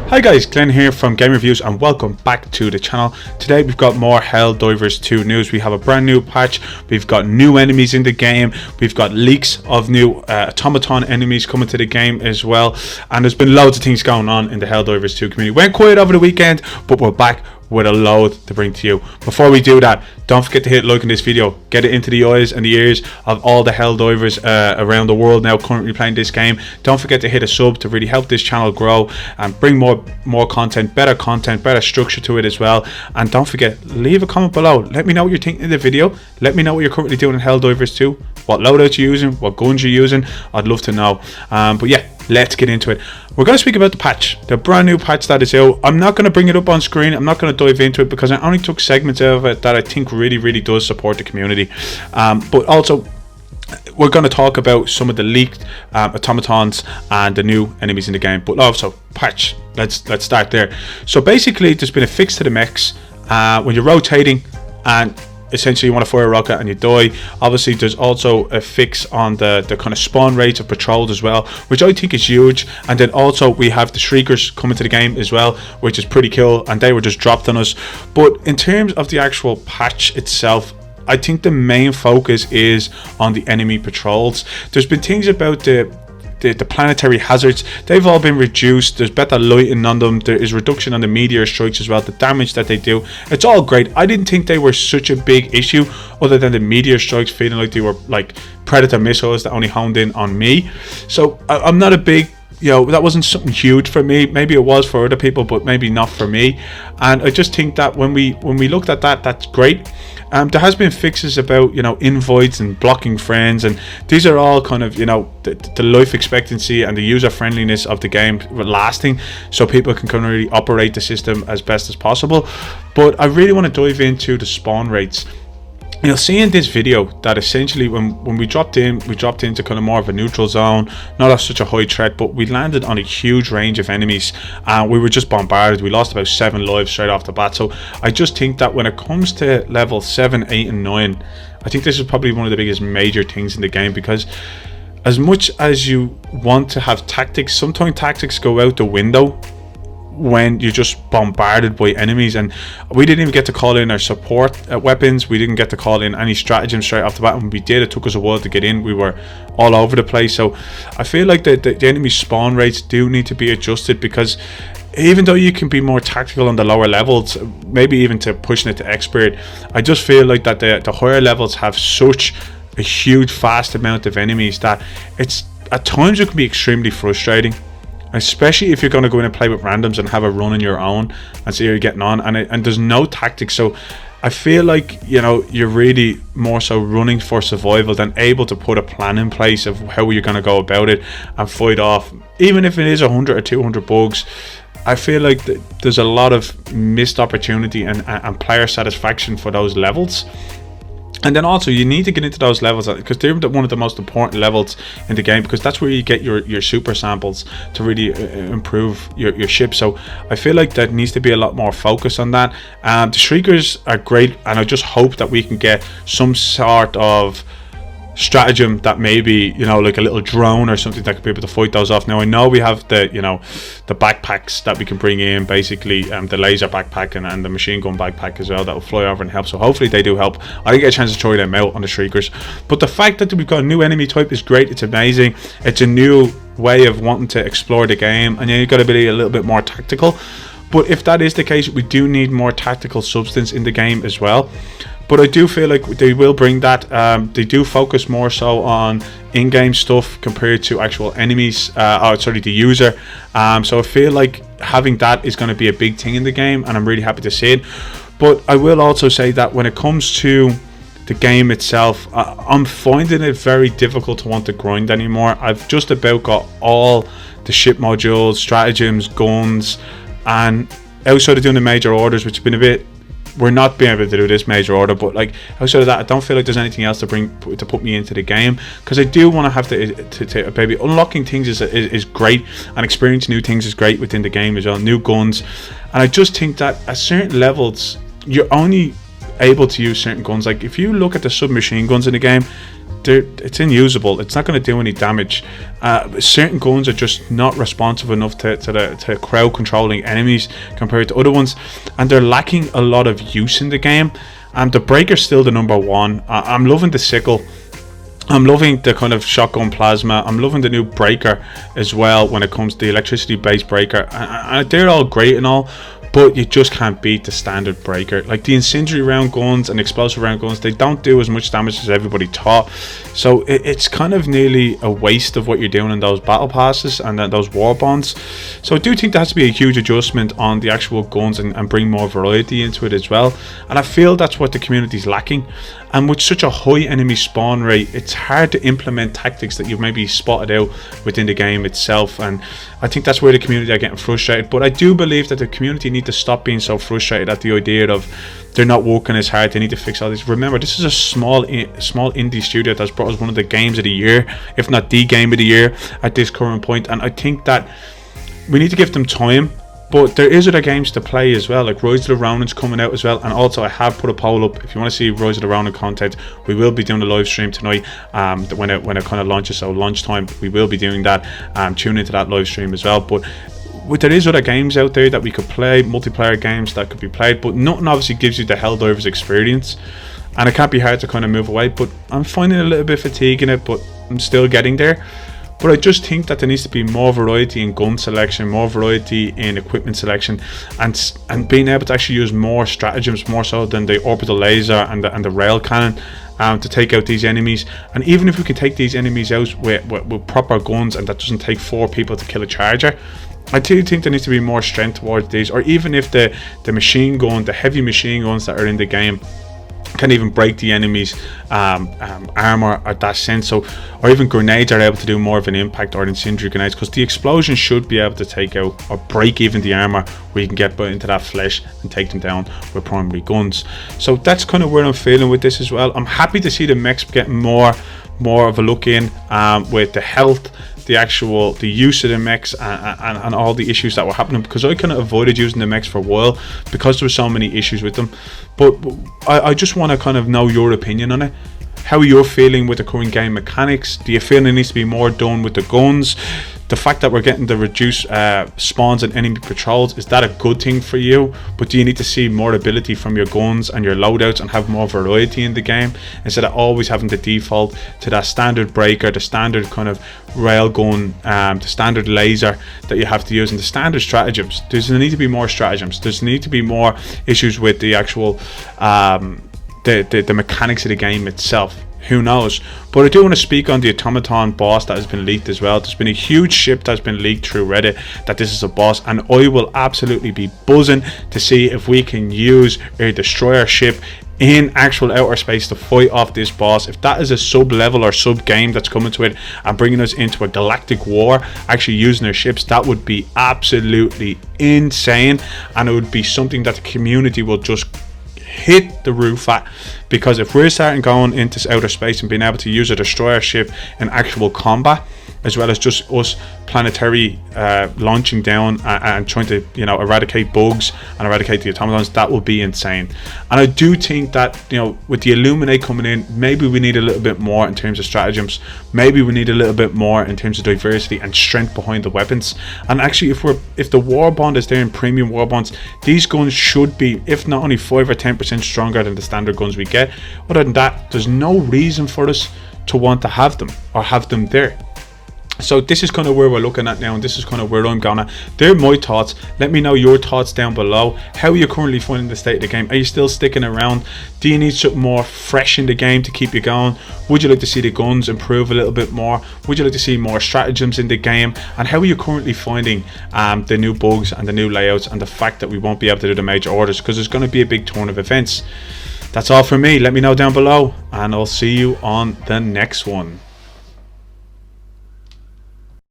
Hi guys, Glenn here from Game Reviews and welcome back to the channel. Today we've got more Helldivers 2 news. We have a brand new patch, we've got new enemies in the game, we've got leaks of new automaton enemies coming to the game as well, and there's been loads of things going on in the Helldivers 2 community. Went quiet over the weekend, but we're back with a load to bring to you. Before we do that, don't forget to hit like on this video, get it into the eyes and the ears of all the Helldivers around the world now currently playing this game. Don't forget to hit a sub to really help this channel grow and bring more content, better structure to it as well. And don't forget, leave a comment below, let me know what you're thinking of the video, let me know what you're currently doing in Helldivers 2, what loadouts you're using, what guns you're using. I'd love to know. But yeah, let's get into it. We're going to speak about the patch, the brand new patch that is out. I'm not going to bring it up on screen, I'm not going to dive into it because I only took segments out of it that I think really does support the community. But also we're going to talk about some of the leaked automatons and the new enemies in the game. But also patch, let's start there. So basically there's been a fix to the mechs when you're rotating and essentially you want to fire a rocket and you die. Obviously there's also a fix on the kind of spawn rates of patrols as well, which I think is huge. And then also we have the shriekers coming to the game as well, which is pretty cool, and they were just dropped on us. But in terms of the actual patch itself, I think the main focus is on the enemy patrols. There's been things about the planetary hazards, they've all been reduced. There's better lighting on them, there is reduction on the meteor strikes as well, the damage that they do. It's all great. I didn't think they were such a big issue other than the meteor strikes feeling like they were like predator missiles that only honed in on me. So I'm not a big, you know, that wasn't something huge for me. Maybe it was for other people, but maybe not for me. And I just think that when we looked at that, that's great. There has been fixes about, you know, invites and blocking friends, and these are all kind of, you know, the life expectancy and the user friendliness of the game lasting, so people can kind of really operate the system as best as possible. But I really want to dive into the spawn rates. You'll see in this video that essentially when we dropped into kind of more of a neutral zone, not at such a high threat, but we landed on a huge range of enemies and we were just bombarded. We lost about 7 lives straight off the bat. So I just think that when it comes to level 7, 8 and 9, I think this is probably one of the biggest major things in the game, because as much as you want to have tactics, sometimes tactics go out the window when you're just bombarded by enemies. And we didn't even get to call in our support weapons, we didn't get to call in any stratagems straight off the bat. When we did, it took us a while to get in, we were all over the place. So I feel like the enemy spawn rates do need to be adjusted, because even though you can be more tactical on the lower levels, maybe even to pushing it to expert, I just feel like that the higher levels have such a huge fast amount of enemies that it's at times it can be extremely frustrating, especially if you're going to go in and play with randoms and have a run on your own and see how you're getting on, and there's no tactics. So I feel like, you know, you're really more so running for survival than able to put a plan in place of how you're going to go about it and fight off, even if it is 100 or 200 bugs. I feel like there's a lot of missed opportunity and player satisfaction for those levels. And then also you need to get into those levels because they're one of the most important levels in the game, because that's where you get your super samples to really improve your ship. So I feel like there needs to be a lot more focus on that. The shriekers are great, and I just hope that we can get some sort of stratagem that maybe, you know, like a little drone or something that could be able to fight those off. Now I know we have the, you know, the backpacks that we can bring in, basically the laser backpack and the machine gun backpack as well, that will fly over and help. So hopefully they do help. I didn't get a chance to try them out on the shriekers, but the fact that we've got a new enemy type is great. It's amazing. It's a new way of wanting to explore the game, and you've got to be a little bit more tactical. But if that is the case, we do need more tactical substance in the game as well. But I do feel like they will bring that. They do focus more so on in-game stuff compared to actual enemies, the user. So I feel like having that is going to be a big thing in the game, and I'm really happy to see it. But I will also say that when it comes to the game itself, I'm finding it very difficult to want to grind anymore. I've just about got all the ship modules, stratagems, guns, and outside of doing the major orders, which have been a bit, we're not being able to do this major order, but like outside of that, I don't feel like there's anything else to put me into the game, because I do want to have to maybe unlocking things is great, and experiencing new things is great within the game as well, new guns. And I just think that at certain levels you're only able to use certain guns. Like if you look at the submachine guns in the game, it's unusable. It's not going to do any damage. Certain guns are just not responsive enough to crowd controlling enemies compared to other ones, and they're lacking a lot of use in the game. And the breaker's still the number one. I'm loving the sickle. I'm loving the kind of shotgun plasma. I'm loving the new breaker as well when it comes to the electricity based breaker, and they're all great and all, but you just can't beat the standard breaker. Like the incendiary round guns and explosive round guns, they don't do as much damage as everybody thought. So it's kind of nearly a waste of what you're doing in those battle passes and those war bonds. So I do think there has to be a huge adjustment on the actual guns and bring more variety into it as well. And I feel that's what the community's lacking. And with such a high enemy spawn rate, it's hard to implement tactics that you've maybe spotted out within the game itself. And I think that's where the community are getting frustrated. But I do believe that the community need to stop being so frustrated at the idea of they're not working as hard. They need to fix all this. Remember, this is a small indie studio that's brought us one of the games of the year, if not the game of the year at this current point. And I think that we need to give them time. But there is other games to play as well, like Rise of the Ronin's coming out as well. And also I have put a poll up. If you want to see Rise of the Ronin content, we will be doing a live stream tonight when it kind of launches. So lunchtime, we will be doing that. Tune into that live stream as well. But there is other games out there that we could play, multiplayer games that could be played. But nothing obviously gives you the Helldivers experience. And it can't be hard to kind of move away. But I'm finding a little bit fatiguing it, but I'm still getting there. But I just think that there needs to be more variety in gun selection, more variety in equipment selection, and being able to actually use more stratagems, more so than the orbital laser and the rail cannon, to take out these enemies. And even if we can take these enemies out with proper guns, and that doesn't take 4 people to kill a charger, I do think there needs to be more strength towards these. Or even if the machine gun, the heavy machine guns that are in the game can even break the enemy's armor at that sense. So, or even grenades are able to do more of an impact, or incendiary grenades, because the explosion should be able to take out or break even the armor, where you can get into that flesh and take them down with primary guns. So that's kind of where I'm feeling with this as well. I'm happy to see the mechs getting more of a look in with the health, the use of the mechs, and all the issues that were happening, because I kind of avoided using the mechs for a while because there were so many issues with them. But I just want to kind of know your opinion on it. How are you feeling with the current game mechanics? Do you feel there needs to be more done with the guns? The fact that we're getting the reduced spawns and enemy patrols, is that a good thing for you? But do you need to see more ability from your guns and your loadouts and have more variety in the game, instead of always having to default to that standard breaker, the standard kind of rail gun, the standard laser that you have to use, and the standard stratagems? There's need to be more stratagems. There's need to be more issues with the actual the mechanics of the game itself. Who knows? But I do want to speak on the automaton boss that has been leaked as well. There's been a huge ship that's been leaked through Reddit that this is a boss, and I will absolutely be buzzing to see if we can use a destroyer ship in actual outer space to fight off this boss. If that is a sub level or sub game that's coming to it and bringing us into a galactic war, actually using their ships, that would be absolutely insane, and it would be something that the community will just hit the roof at. Because if we're starting going into outer space and being able to use a destroyer ship in actual combat, as well as just us planetary launching down and trying to, you know, eradicate bugs and eradicate the automatons, that will be insane. And I do think that, you know, with the Illuminate coming in, maybe we need a little bit more in terms of stratagems. Maybe we need a little bit more in terms of diversity and strength behind the weapons. And actually, if the war bond is there in premium war bonds, these guns should be, if not only 5 or 10% stronger than the standard guns we get. Other than that, there's no reason for us to want to have them or have them there. So this is kind of where we're looking at now, and this is kind of where I'm going at. They're my thoughts. Let me know your thoughts down below. How are you currently finding the state of the game? Are you still sticking around? Do you need something more fresh in the game to keep you going? Would you like to see the guns improve a little bit more? Would you like to see more stratagems in the game? And how are you currently finding the new bugs and the new layouts, and the fact that we won't be able to do the major orders because there's going to be a big turn of events? That's all from me. Let me know down below, and I'll see you on the next one.